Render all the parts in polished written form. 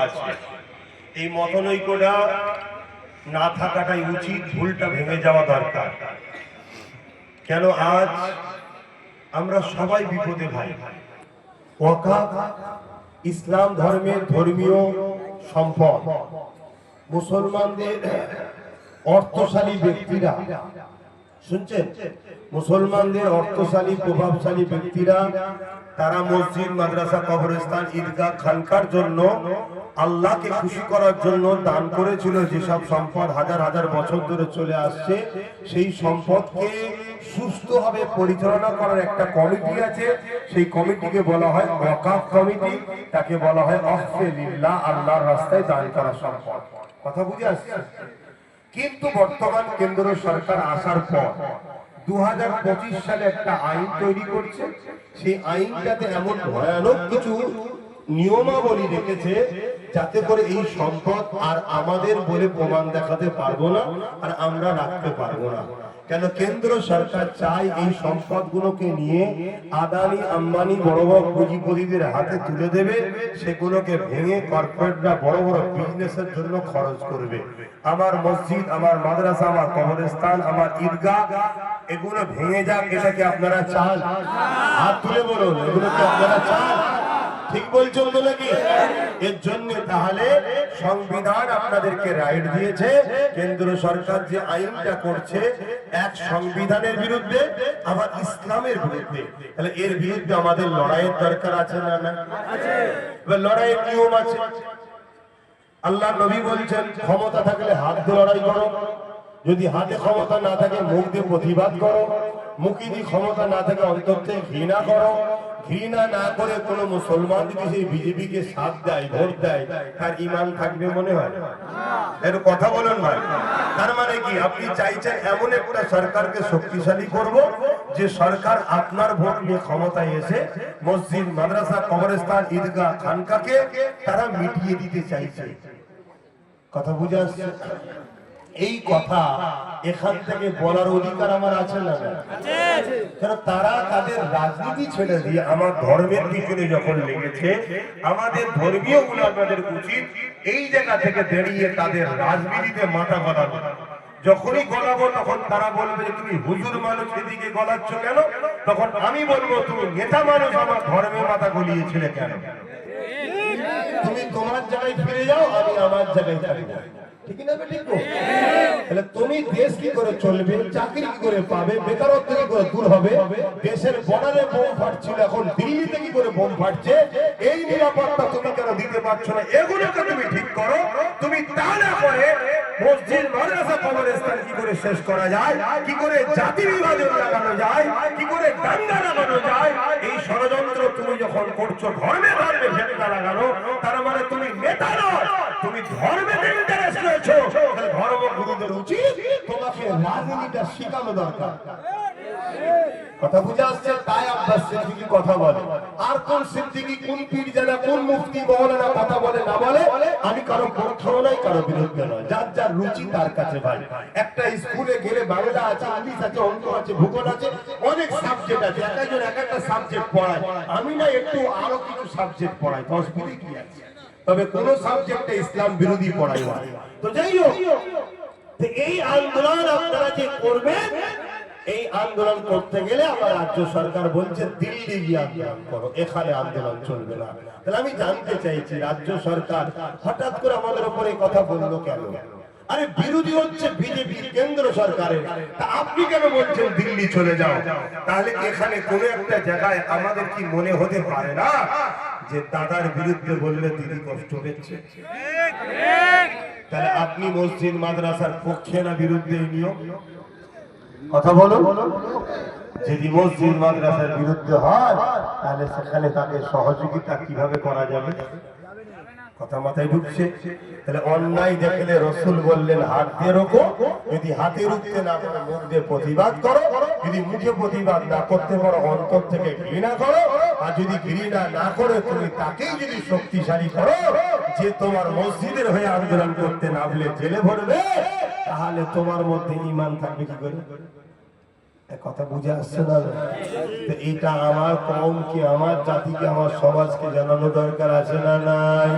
আছে। এই মতনৈক্যটা না থাকাটাই উচিত, ভুলটা ভেঙে যাওয়া দরকার। কেন আজ আমরা সবাই বিপদে ভাই। ওয়াকাফ ইসলাম ধর্মের ধর্মীয় সম্পদ। মুসলমানদের অর্থশালী ব্যক্তিরা, শুনছেন, মুসলমানদের অর্থশালী প্রভাবশালী ব্যক্তিরা তারা মসজিদ, মাদ্রাসা, কবরস্থান, ঈদগাহ, খানকার জন্য, আল্লাহকে খুশি করার জন্য দান করেছিল। যেসব সম্পদ হাজার হাজার বছর ধরে চলে আসছে, সেই সম্পদকে সুস্থভাবে পরিচালনা করার একটা কমিটি আছে। সেই কমিটিকে বলা হয় ওয়াকাফ কমিটি। তাকে বলা হয় ওয়াকফে লিল্লাহ, আল্লাহর রাস্তায় দান করা সম্পদ। কথা বুঝে আসছে? কিন্তু বর্তমান কেন্দ্র সরকার আসার পর 2025 সালে একটা আইন তৈরি করছে। সেই আইনটাতে এমন ভয়ানক কিছু নিয়মাবলী রেখেছে যাতে করে এই সম্পদ আর আমাদের বলে প্রমাণ দেখাতে পারবো না, আর আমরা রাখতে পারবো না। কেন কেন্দ্র সরকার চায় এই সম্পদগুলোকে নিয়ে আদানি, আম্বানি, বড় বড় পুঁজিপতিদের হাতে তুলে দেবে। সেগুলোকে ভেঙে কর্পোরেটরা বড় বড় বিজনেসের জন্য খরচ করবে। আমার মসজিদ, আমার মাদ্রাসা, আমার কবরস্থান, আমার ঈদগাহ, এগুলো ভেঙে যাক, এটাকে আপনারা চান? হাত তুলে বলুন, এগুলোকে আপনারা চান? ঠিক বলছেন তো নাকি? এর জন্য তাহলে সংবিধান আপনাদেরকে রাইট দিয়েছে। কেন্দ্র সরকার যে আইনটা করছে, এক সংবিধানের বিরুদ্ধে, আবার ইসলামের বিরুদ্ধে। তাহলে এর বিরুদ্ধে আমাদের লড়াইয়ের দরকার আছে না? না আছে। এবার লড়াইয়ের নিয়ম আছে। আল্লাহ নবী বলছেন, ক্ষমতা থাকলে হাত দিয়ে লড়াই করো, যদি হাতে ক্ষমতা না থাকে মুখ দিয়ে প্রতিবাদ করো, মুখে যদি ক্ষমতা না থাকে অন্তর থেকে ঘৃণা করো। ঘৃণা না করে কোন মুসলমান যদি সেই বিজেপিকে সাথ দেয়, ভোট দেয়, তার ঈমান থাকবে মনে হয়? এর কথা বলেন ভাই। তার মানে কি আপনি চাইছেন এমন একটা সরকারকে শক্তিশালী করব, যে সরকার আপনার ভোট নিয়ে ক্ষমতায় এসে মসজিদ, মাদ্রাসা, কবরস্থান, ঈদগাহ, খানকাকে তারা মিটিয়ে দিতে চাইছে। কথা বুঝে আসছে? এই কথা এখান থেকে বলার অধিকার আমার আছে না? কারণ তারা তাদের রাজনীতি ছেড়ে দিয়ে আমার ধর্মের পিছনে যখন লেগেছে, আমাদের ধর্মীয় উলামাদের উচিত এই জায়গা থেকে দাঁড়িয়ে তাদের রাজনীতিতে মাথা গলানো। যখনই গলাবো তখন তারা বলবে যে তুমি হুজুর মানুষ, এদিকে গলাচ্ছ কেন? তখন আমি বলবো তুমি নেতা মানুষ, আমার ধর্মে মাথা গলিয়েছিলে কেন? তুমি তোমার জায়গায় ফিরে যাও, আমি আমার জায়গায় থাকবো। ঠিক না? ঠিক। তাহলে তুমি দেশ কি করে চলবে, চাকরি কি করে পাবে, বেকারত্ব কি করে দূর হবে? দেশের বর্ডারে বোম ফাটছিল, এখন দিল্লিতে কি করে বোম ফাটছে? এই নিরাপত্তা তুমি কেন দিতে পারছো না? এগুলোকে তুমি ঠিক করো। তুমি তা না করে মসজিদ, মাদ্রাসা, কবরস্থান কি করে শেষ করা যায়, কি করে জাতি বিভাজন লাগানো যায়, কি করে দাঙ্গা লাগানো যায়, এই ষড়যন্ত্র তুমি যখন করছো, ধর্মে ধর্মে ভেঙে লাগানো, তার মানে তুমি নেতা নয়, তুমি ধর্মের ইন্টারেস্ট রয়েছে। ধর্মগুরুদের উচিত তোমাকে রাজনীতিটা শেখানো দরকার। কথা বুঝে আসছে? তাই আব্বাস সিদ্দিকী কথা বলে। আর কোন সিদ্দিকী, কোন পীর জানা, কোন মুফতি মৌলানা কথা বলে না বলে, আমি কারো পক্ষেও নাই, কারো বিরুদ্ধে নয়। যার যার রুচি তার কাছে ভাই। একটা স্কুলে গেলে বাংলা আছে, ইংলিশ আছে, অঙ্ক আছে, ভূগোল আছে, অনেক সাবজেক্ট আছে। একজন এক একটা সাবজেক্ট পড়ায়। আমি না একটু আরো কিছু সাবজেক্ট পড়াই, অসুবিধা কি আছে? তবে কোন সাবজেক্টে ইসলাম বিরোধী পড়াই হয়। তো যাই হোক, এই আন্দোলন আপনারা যে করবেন, এই আন্দোলন করতে গেলে আমার রাজ্য সরকার বলছে দিল্লি গিয়ে আন্দোলন করো, এখানে আন্দোলন চলবে না। তাহলে আমি জানতে চাইছি, রাজ্য সরকার হঠাৎ করে আমাদের উপরে কথা বললো কেন? আরে বিরোধী হচ্ছে বিজেপি, কেন্দ্র সরকারের, তা আপনি কেন বলছেন দিল্লি চলে যাও? তাহলে এখানে কোন একটা জায়গায় আমাদের কি মনে হতে পারে না যে দাদার বিরুদ্ধে বললে দিদি কষ্ট পেচ্ছে? তাহলে আপনি মসজিদ, মাদ্রাসার পক্ষে না বিরুদ্ধে এই নিয়ম? কথা বলো। যদি মসজিদ, মাদ্রাসার বিরুদ্ধে হয়, তাহলে সেখানে তাকে সহযোগিতা কিভাবে করা যাবে? কথা মাথায় ঢুকছে? তাহলে অন্যায় দেখলে রসুল বললেন হাত দিয়ে রোখো, যদি হাতে রুখতে না পারো মুখ দিয়ে প্রতিবাদ করো, যদি মুখে প্রতিবাদ না করতে পারো অন্তর থেকে ঘৃণা করো, আর যদি ঘৃণা না করে তুমি তাকেই যদি শক্তিশালী করো যে তোমার মসজিদের হয়ে আন্দোলন করতে নামলে জেলে ভরবে, তাহলে তোমার মধ্যে ঈমান থাকবে কি করে? কথা বুঝে আসছে না? তো এটা আমার কওমকে, আমার জাতিকে, আমার সমাজকে জানানো দরকার আছে না নাই?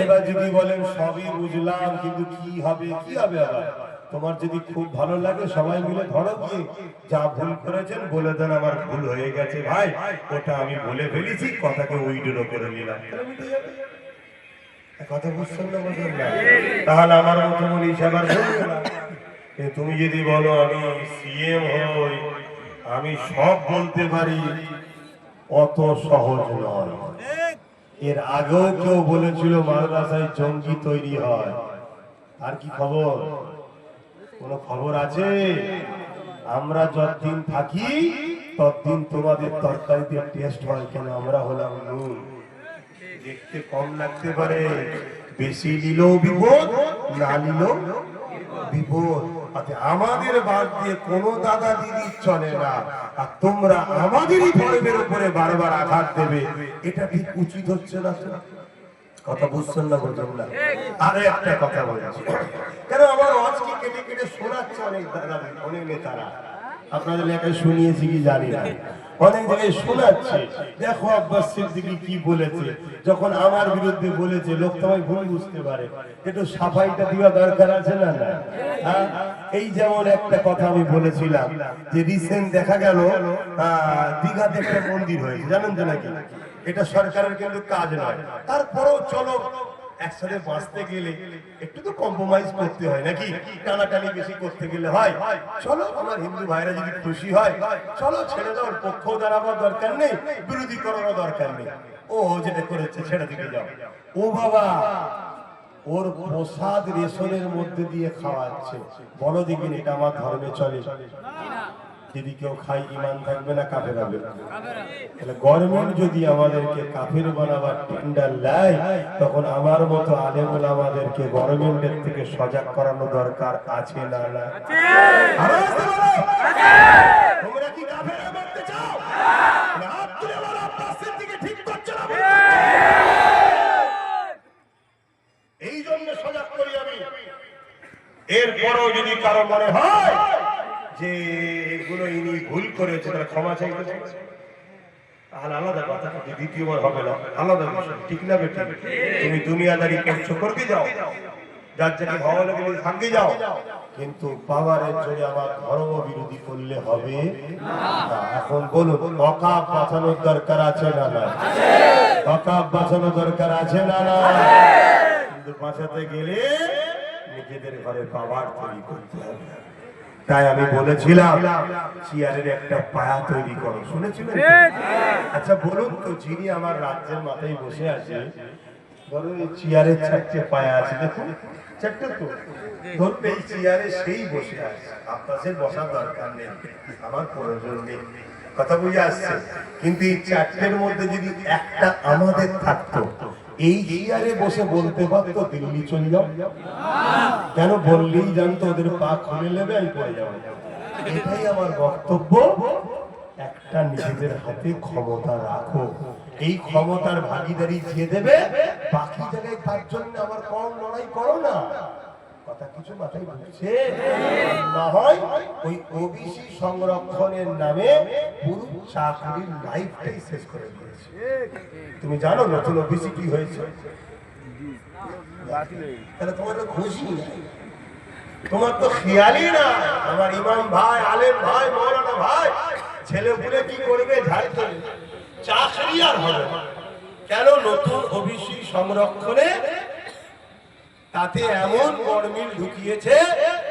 এবার যদি বলেন সবই বুঝলাম কিন্তু কি হবে, কি হবে আবার? তোমার যদি খুব ভালো লাগে সবাই মিলে ধরো গিয়ে যা ভুল করেছেন বলে দেন আমার ভুল হয়ে গেছে ভাই, ওটা আমি বলে ফেলেছি, কথাকে উইড্রো করে নিলাম, কথা বুঝছেন না? বুঝলেন না? তাহলে আমার মতো বলিস আবার বলবে না। তুমি যদি বলো আমি সিএম হই, আমি সব বলতে পারি, অত সহজ নয়। এর আগেও কেউ বলেছিল মাদ্রাসায় জঙ্গি তৈরি হয়, আর কি খবর? কোন খবর আছে? আমরা যতদিন থাকি ততদিন তোমাদের তরকারিতে টেস্ট হয়, কেন আমরা হলাম নুন। দেখতে কম লাগতে পারে, বেশি নিলেও বিপদ, না নিলেও বিপদ। আমাদের বাদ দিয়ে কোন দাদা দিদি চলে না, আর তোমরা আমাদেরই ধর্মের উপরে বারবার আঘাত দেবে, এটা ঠিক উচিত হচ্ছে না। কথা বুঝছেন না? বুঝুন না। আরে একটা কথা বলছি, কেন আমার আজকে কেটে কেটে শোনাচ্ছে অনেক দাদা, অনেক নেতারা, আপনাদের এলাকায় শুনিয়েছি কি জানি না, অনেক জায়গায় শোনাচ্ছে। দেখো আব্বাস সিদ্দিকী কি বলেছে, যখন আমার বিরুদ্ধে বলেছে লোক তোমায় ভুল বুঝতে পারে, একটু সাফাইটা দেওয়া দরকার আছে না? না, এই যেমন একটা কথা আমি বলেছিলাম যে রিসেন্ট দেখা গেল দীঘাতে একটা মন্দির হয়েছে, জানেন তো নাকি? এটা সরকারের কিন্তু কাজ নয়, তারপরেও চলো একসাথে বাঁচতে গেলে একটু তো কম্প্রোমাইজ করতে হয় নাকি? টানাটানি বেশি করতে গেলে হয়। চলো আমার হিন্দু ভাইরা যদি খুশি হয়, চলো ছেড়ে দাও, পক্ষ দাঁড়াবার দরকার নেই, বিরোধী করার দরকার নেই, ও যেটা করেছে সেটা দিকে যাও। ও বাবা, ওর প্রসাদ রেশনের মধ্যে দিয়ে খাওয়াচ্ছে, বলো দেখিন এটা আমার ধর্মে চলে? যদি কেউ খাই ইমান থাকবে না কাফের হবে? তাহলে গভর্নমেন্ট যদি আমাদেরকে কাফের বানাবার টেন্ডার নেয়, তখন আমার মতো আলেম ওলামাদেরকে গভর্নমেন্টের থেকে সজাগ করানো দরকার আছে না? না, তোমরা কি কাফের বানাতে চাও? হাত তুলে বলো আব্বাস সিদ্দিকী ঠিক করছে না? এই জন্য সজাগ করি আমি। এরপরও যদি কারো মনে হয় যে এগুলো ইনি ভুল করেছে, তাহলে ক্ষমা চাইতে চাইছে, তাহলে আলাদা কথা, দ্বিতীয়বার হবে না, আলাদা বিষয়, ঠিক না বেটা? তুমি দুনিয়াদারি করছো, করতে যাও, যার যাকে ভালো লাগে থাকতে যাও, কিন্তু পাওয়ারের জন্য আমার ধর্ম বিরোধী করলে হবে না। এখন বলুন, ওয়াকাফ বাঁচানোর দরকার আছে না? না, ওয়াকাফ বাঁচানোর দরকার আছে না? না, কিন্তু বাঁচাতে গেলে নিজেদের ঘরে পাওয়ার তৈরি করতে হবে। তাই আমি বলেছিলাম চেয়ারের একটা পায়া তৈরি করো, শুনেছিলেন? আচ্ছা বলুন তো, যিনি আমার রাজ্যের মাথায় বসে আছে, ধরুন এই চেয়ারের চারটে পায়া আছে, দেখুন চারটে তো, ধরুন এই চেয়ারে সেই বসে আছে, আপনাদের বসার দরকার নেই, আমার প্রয়োজন নেই, কথা বুঝে আসছে? কিন্তু এই চারটের মধ্যে যদি একটা আমাদের থাকতো, এই চেয়ারে বসে বলতে পারতো দিল্লি চলে যাও, কেন বললেই জানতো ওদের পা খুলে নেবে, আমি পড়ে যাবো। এটাই আমার বক্তব্য, একটা নিজেদের হাতে ক্ষমতা রাখো, এই ক্ষমতার ভাগিদারি দিয়ে দেবে, বাকি জায়গায় তার জন্য আমার কম লড়াই করো না। কথা কিছু মাথায় ঢুকছে না? হয় ওই ওবিসি সংরক্ষণের নামে পুরো চাকরির লাইফটাই শেষ করে দিয়েছে। তুমি জানো নতুন ওবিসি কি হয়েছে? তাহলে তোমার তো খুশি, তোমার তো খেয়ালই না। আমার ইমাম ভাই, আলেম ভাই, মৌলানা ভাই, ছেলে পুলে কি করবে? ঝাড়খণ্ডে চাকরি আর হবে না। কেন? নতুন ওবিসি সংরক্ষণে তাতে এমন গরমিল ঢুকিয়েছে,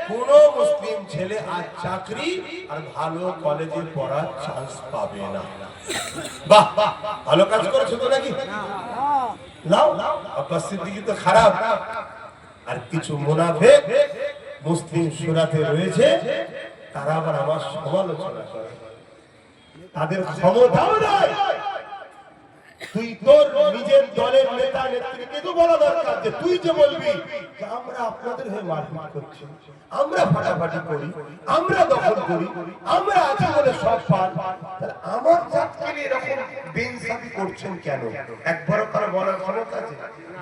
কোন মুসলিম ছেলে আর চাকরি আর ভালো কলেজে পড়ার চান্স পাবে না। বাহ, ভালো কাজ করেছো তো নাকি? নাও, আব্বাস সিদ্দিকী তো খারাপ, আর কিছু মুনাফিক মুসলিম সুরাতে রয়েছে, তারা আবার আমার সমালোচনা করে, তাদের ক্ষমতাও নাই। তুই তোর নিজের দলের নেতা নেত্রীকে তো বলা দরকার যে তুই যে বলবি যে আমরা আপনাদের হয়ে মারপিট করছি, আমরা ফাটাফাটি করি, আমরা দখল করি, আমরা আছি বলে সব পান, তাহলে আমার জাতকে নিয়ে এরকম বেইনসাফি করছেন কেন? একবারও কারো বলার ক্ষমতা আছে?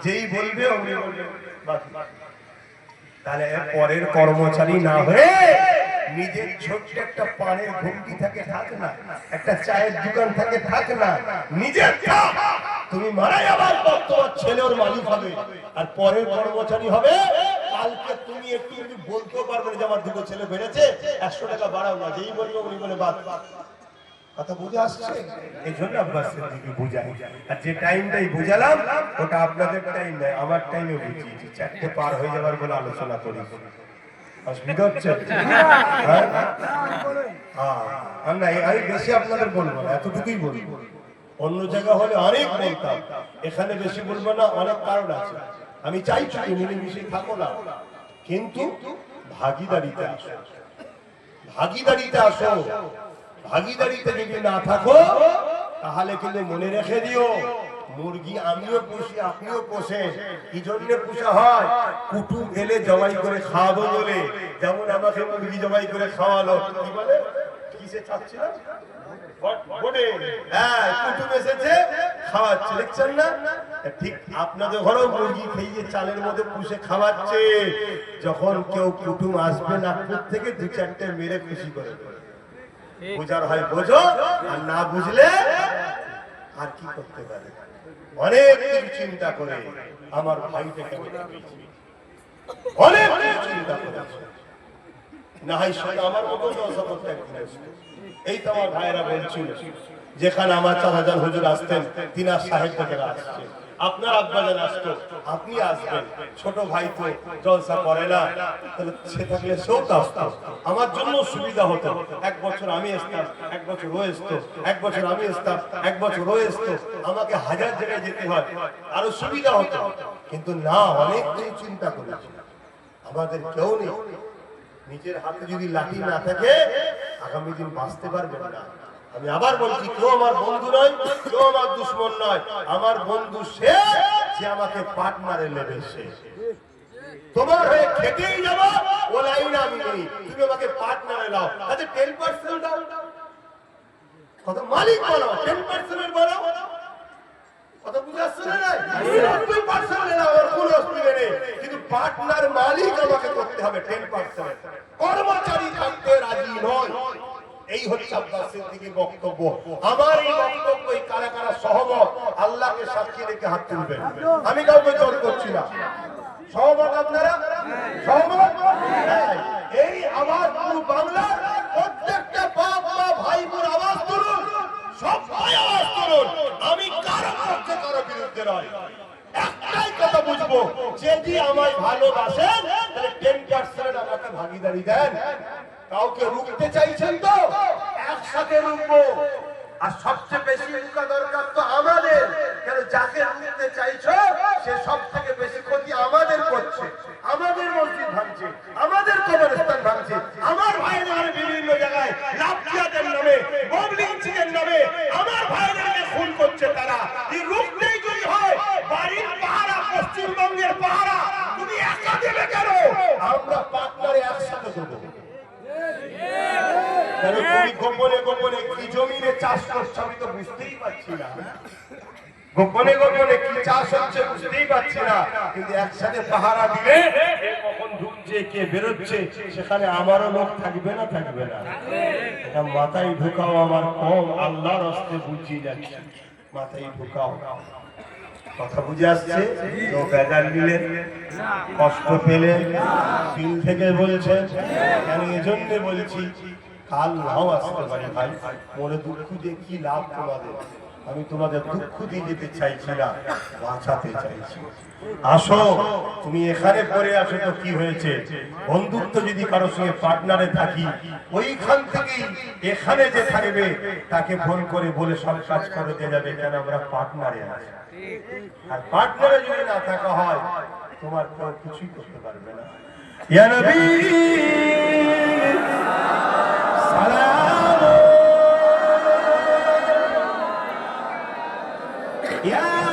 যেই বলবে অমনি বলবে, তাহলে পরের কর্মচারী না হয়ে নিজের ছোট্ট একটা পানের ঘুমটি থাকে থাক না, একটা চায়ের দোকান থাকে থাক না, নিজের থাক। তুমি মারা যাবার পর তোমার ছেলে ওর মালিক হবে, আর পরের কর্মচারী হবে। কালকে তুমি একটু যদি বলতেও পারবে যে আমার দুটো ছেলে বেড়েছে, 100 টাকা বাড়াও না, যেই বলবো উনি বলে বাদ। কথা বুঝে আসছে? এই জন্য আব্বাস সিদ্দিকী বুঝাই। আর যে টাইমটাই বুঝালাম ওটা আপনাদের টাইম নয়, আমার টাইমে বুঝিয়েছি। 4টে পার হয়ে যাবার বলে আলোচনা করি। অসুবিধা হচ্ছে? আর না, আমি বেশি আপনাদের বলবো না, এতটুকুই বলবো। অন্য জায়গা হলে অনেক বলতাম, এখানে বেশি বলবো না, অনেক কারণ আছে। আমি চাইছি তুমি মিলেমিশে থাকো না, কিন্তু ভাগিদারিতে আসো, ভাগিদারিতে আসো। ভাগিদারিতে যদি না থাকো তাহলে কিন্তু মনে রেখে দিও, মুরগি আমিও পুষি আপনিও পোষেন। কি জন্য পোষা হয়? কুটুম এলে জবাই করে খাওয়াবো বলে। যেমন আমাকে মুরগি জবাই করে খাওয়ালো, কি বলে, কিসে চাচ্ছিল, কুটুম এসেছে খাওয়াচ্ছে, দেখছেন না? ঠিক আপনাদের ঘরেও মুরগি খেয়ে চালের মধ্যে পুষে খাওয়াচ্ছে। যখন কেউ কুটুম আসবে নাগপুর থেকে 2-4টে মেরে খুশি করে। বুঝার হয় বোঝো, আর না বুঝলে আর কি করতে পারে। অনেক কিছু চিন্তা করে আমার ভাইটাকে অনেক কিছু চিন্তা করেছে, না হয় সেটা আমার মতো অসফলতা একদিন আসবে। এই তো আমার ভাইয়েরা বলছিল, যেখানে আমার 4000 হুজুর আসতেন, তিনার সাহেব থেকে আসছে, আপনার আব্বাজান আসতো, আপনি আসবেন। ছোট ভাই তো জলসা করে না, তাহলে সে থাকলে সেও তো আসতো, আমার জন্য সুবিধা হতো। 1 বছর আমি আসতাম, 1 বছর ও আসতো, 1 বছর আমি আসতাম, 1 বছর ও আসতো। আমাকে 1000 জায়গায় যেতে হয়, আরো সুবিধা হতো। কিন্তু না, অনেক কিছু চিন্তা করেছি, আমাদের কেউ নেই। নিজের হাতে যদি লাঠি না থাকে আগামী দিন বাঁচতে পারবেন না। আমি আবার বলছি, কেউ আমার বন্ধু নয়, কেউ আমার দুশ্মন নয়। আমার বন্ধু সে যে আমাকে পার্টনারে নেবে। সে তোমার হয়ে খেতেই যাবো, ও লাইন আমি নেই, তুমি আমাকে পার্টনারে নাও। আচ্ছা 10% দাও, কত মালিক বলো, 10% বলো, কত বুঝাচ্ছে না? 90% নাও, ওর কোনো অসুবিধা নেই, কিন্তু পার্টনার মালিক আমাকে করতে হবে 10%। কর্মচারী থাকতে রাজি নয়। এই হচ্ছে আব্বাস সিদ্দিকীর বক্তব্য। আমার এই বক্তব্য কারা কারা সহমত, আল্লাহকে সাক্ষী রেখে হাত তুলবেন। আমি কাউকে জোর করছি না। সহমত আপনারা? সহমত? এই আওয়াজ পুরো বাংলার প্রত্যেকটা বাপ মা ভাই বোন আওয়াজ তুলুন, সবাই আওয়াজ তুলুন। আমি কারো পক্ষে কারো বিরুদ্ধে নয়। একটাই কথা বুঝবো, যদি আমায় ভালোবাসেন তাহলে 10% আমাকে ভাগিদারি দেন। কাউকে রুখতে চাইছেন তো একসাথে রুখবো। আর সবচেয়ে বেশি রুখা দরকার তো আমাদের, কেন যাকে রুখতে চাইছো সে সব থেকে বেশি ক্ষতি আমাদের করছে। আমাদের মসজিদ ভাঙছে, আমাদের কবরস্থান ভাঙছে, আমার ভাইদের বিভিন্ন জায়গায় লাফিয়াদের নামে, বমলিঞ্চিংয়ের নামে আমার ভাইদেরকে খুন করছে তারা। এই রুখতেই যদি হয়, বাড়ির পাহারা, পশ্চিমবঙ্গের পাহারা তুমি একা দেবে কেন? আমরা পার্টনারে একসাথে দেবো। তুমি গোপনে গোপনে কি জমিনে চাষ করছো আমি তো বুঝতেই পারছি না। গোপনে গোপনে কি চাষ হচ্ছে বুঝতেই পারছি না, কিন্তু একসাথে পাহারা দিলে কখন ঢুকছে কে বেরোচ্ছে সেখানে আমারও লোক থাকবে না, থাকবে না? এটা মাথায় ঢুকাও, আমার কম আল্লাহর হস্তে বুঝিয়ে যাচ্ছে, মাথায় ঢুকাও। কথা বুঝে আসছে? তো বেজার নিলেন, কষ্ট পেলেন, দিল থেকে বলছেন, কেন এজন্য বলছি কাল নাও আসতে পারি ভাই। মনে দুঃখ দিয়ে কি লাভ তোমাদের? আমি তোমাদের দুঃখ দিয়ে যেতে চাইছি না, বাঁচাতে চাইছি। আসো, তুমি এখানে পড়ে আসো তো কি হয়েছে? বন্ধুত্ব যদি কারোর সঙ্গে পার্টনারে থাকি, ওইখান থেকেই এখানে যে থাকবে তাকে ফোন করে বলে সব কাজ করে দিয়ে যাবে, কেন আমরা পার্টনারে আছি। আর পার্টনারে যদি না থাকা হয় তোমার কেউ কিছুই করতে পারবে না। ইয়া নবী সালাম, ইয়া